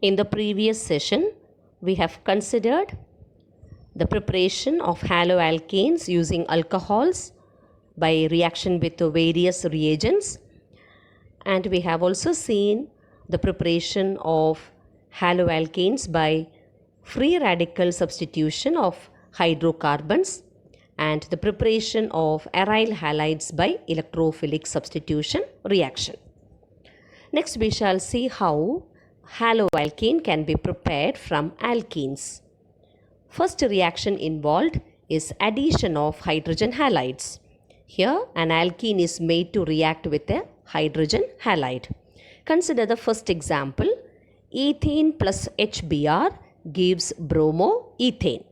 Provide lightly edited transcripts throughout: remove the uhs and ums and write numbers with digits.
In the previous session, we have considered the preparation of haloalkanes using alcohols by reaction with various reagents, and we have also seen the preparation of haloalkanes by free radical substitution of hydrocarbons and the preparation of aryl halides by electrophilic substitution reaction. Next, we shall see how haloalkane can be prepared from alkenes. First reaction involved is addition of hydrogen halides. Here, an alkene is made to react with a hydrogen halide. Consider the first example. Ethene plus HBr gives bromoethane.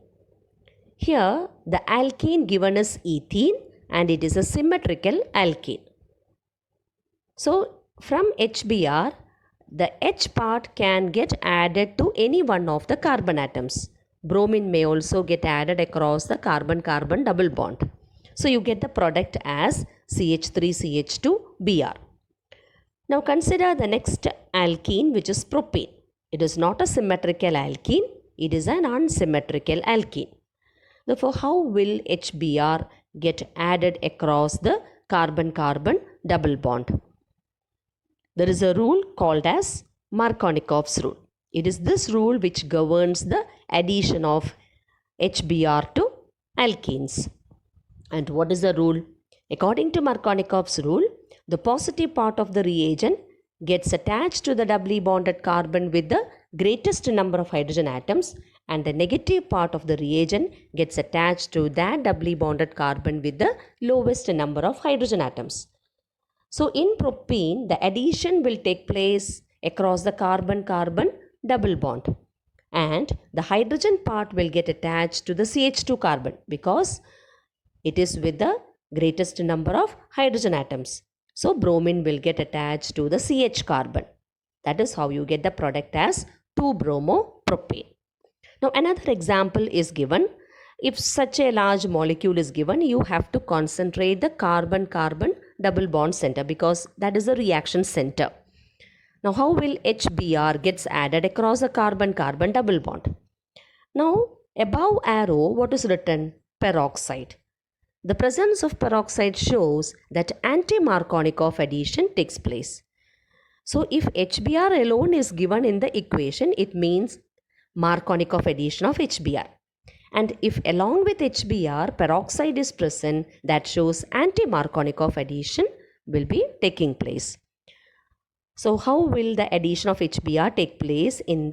Here, the alkene given is ethene and it is a symmetrical alkene. So, from HBr, the H part can get added to any one of the carbon atoms. Bromine may also get added across the carbon-carbon double bond. So, you get the product as CH3CH2Br. Now, consider the next alkene, which is propane. It is not a symmetrical alkene, it is an unsymmetrical alkene. Therefore, how will HBr get added across the carbon-carbon double bond? There is a rule called as Markovnikov's rule. It is this rule which governs the addition of HBr to alkenes. And what is the rule? According to Markovnikov's rule, the positive part of the reagent gets attached to the doubly bonded carbon with the greatest number of hydrogen atoms, and the negative part of the reagent gets attached to that doubly bonded carbon with the lowest number of hydrogen atoms. So in propane, the addition will take place across the carbon-carbon double bond, and the hydrogen part will get attached to the CH2 carbon because it is with the greatest number of hydrogen atoms. So bromine will get attached to the CH carbon. That is how you get the product as 2-bromopropane. Now another example is given. If such a large molecule is given, you have to concentrate the carbon-carbon double bond center because that is the reaction center. Now how will HBr gets added across the carbon-carbon double bond? Now above arrow, what is written? Peroxide. The presence of peroxide shows that anti-Markovnikov addition takes place. So if HBr alone is given in the equation, it means Markovnikov addition of HBr. And if along with HBr peroxide is present, that shows anti-Markovnikov addition will be taking place. So how will the addition of HBr take place in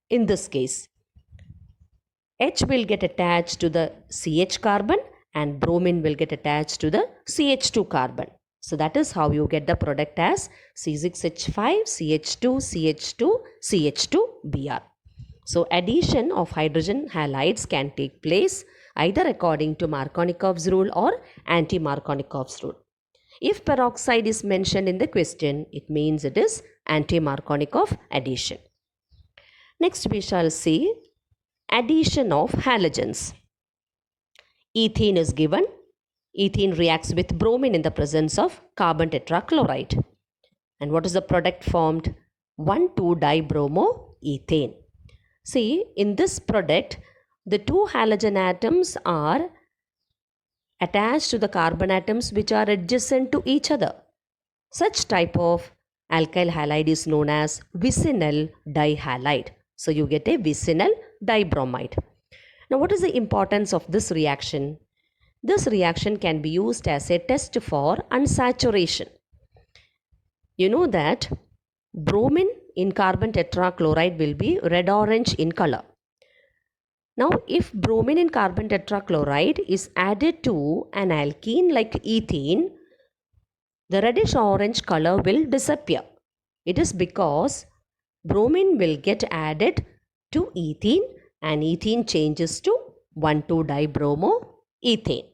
this case? H will get attached to the CH carbon and bromine will get attached to the CH2 carbon. So that is how you get the product as C6H5, CH2, CH2, CH2Br. So addition of hydrogen halides can take place either according to Markovnikov's rule or anti-Markovnikov's rule. If peroxide is mentioned in the question, it means it is anti-Markovnikov addition. Next we shall see addition of halogens. Ethene is given. Ethene reacts with bromine in the presence of carbon tetrachloride. And what is the product formed? 1,2-dibromoethane. See, in this product, the two halogen atoms are attached to the carbon atoms which are adjacent to each other. Such type of alkyl halide is known as vicinal dihalide. So you get a vicinal dibromide. Now what is the importance of this reaction? This reaction can be used as a test for unsaturation. You know that bromine in carbon tetrachloride will be red-orange in color. Now, if bromine in carbon tetrachloride is added to an alkene like ethene, the reddish-orange color will disappear. It is because bromine will get added to ethene and ethene changes to 1,2-dibromoethane.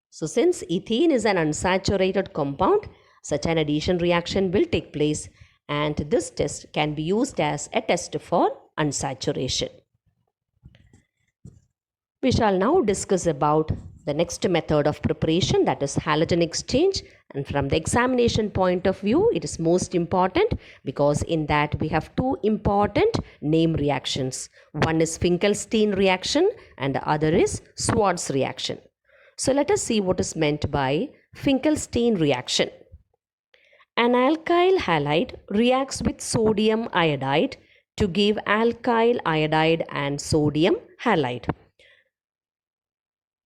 So, since ethene is an unsaturated compound, such an addition reaction will take place, and this test can be used as a test for unsaturation. We shall now discuss about the next method of preparation, that is halogen exchange, And from the examination point of view, it is most important because in that we have two important name reactions. One is Finkelstein reaction and the other is Schwarz reaction. So let us see what is meant by Finkelstein reaction. An alkyl halide reacts with sodium iodide to give alkyl iodide and sodium halide.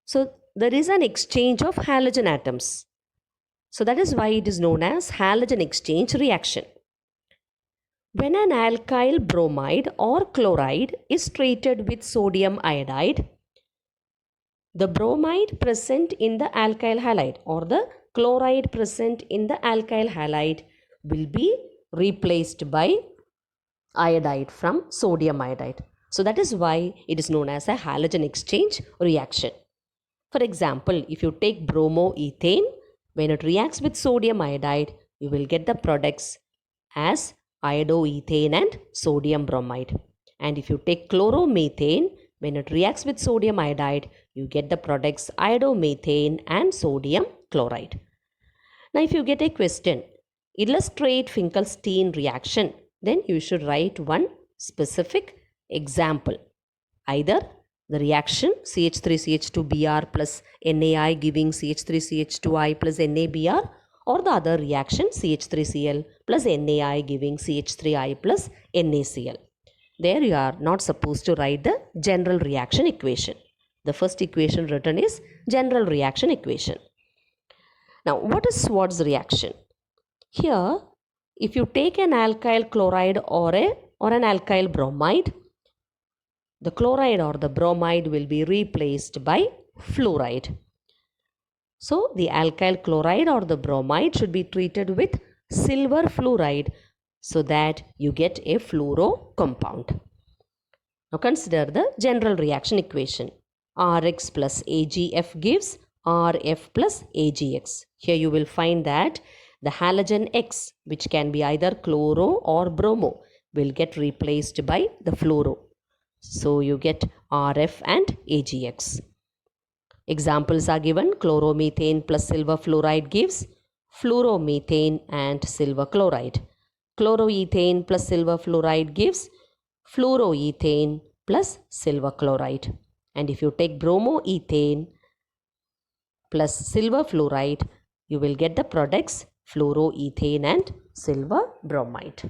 So there is an exchange of halogen atoms. So that is why it is known as halogen exchange reaction. When an alkyl bromide or chloride is treated with sodium iodide, the bromide present in the alkyl halide or the chloride present in the alkyl halide will be replaced by iodide from sodium iodide. So that is why it is known as a halogen exchange reaction. For example, if you take bromoethane, when it reacts with sodium iodide, you will get the products as iodoethane and sodium bromide. And if you take chloromethane, when it reacts with sodium iodide, you get the products iodomethane and sodium chloride. Now, if you get a question, illustrate Finkelstein reaction, then you should write one specific example. Either the reaction CH3CH2Br plus NaI giving CH3CH2I plus NaBr, or the other reaction CH3Cl plus NaI giving CH3I plus NaCl. There you are not supposed to write the general reaction equation. The first equation written is general reaction equation. Now, what is Schwarz reaction? Here, if you take an alkyl chloride or an alkyl bromide, the chloride or the bromide will be replaced by fluoride. So, the alkyl chloride or the bromide should be treated with silver fluoride so that you get a fluoro compound. Now, consider the general reaction equation. Rx plus AgF gives Rf plus AgX. Here you will find that the halogen X, which can be either chloro or bromo, will get replaced by the fluoro. So you get Rf and AgX. Examples are given. Chloromethane plus silver fluoride gives fluoromethane and silver chloride. Chloroethane plus silver fluoride gives fluoroethane plus silver chloride. And if you take bromoethane plus silver fluoride, you will get the products fluoroethane and silver bromide.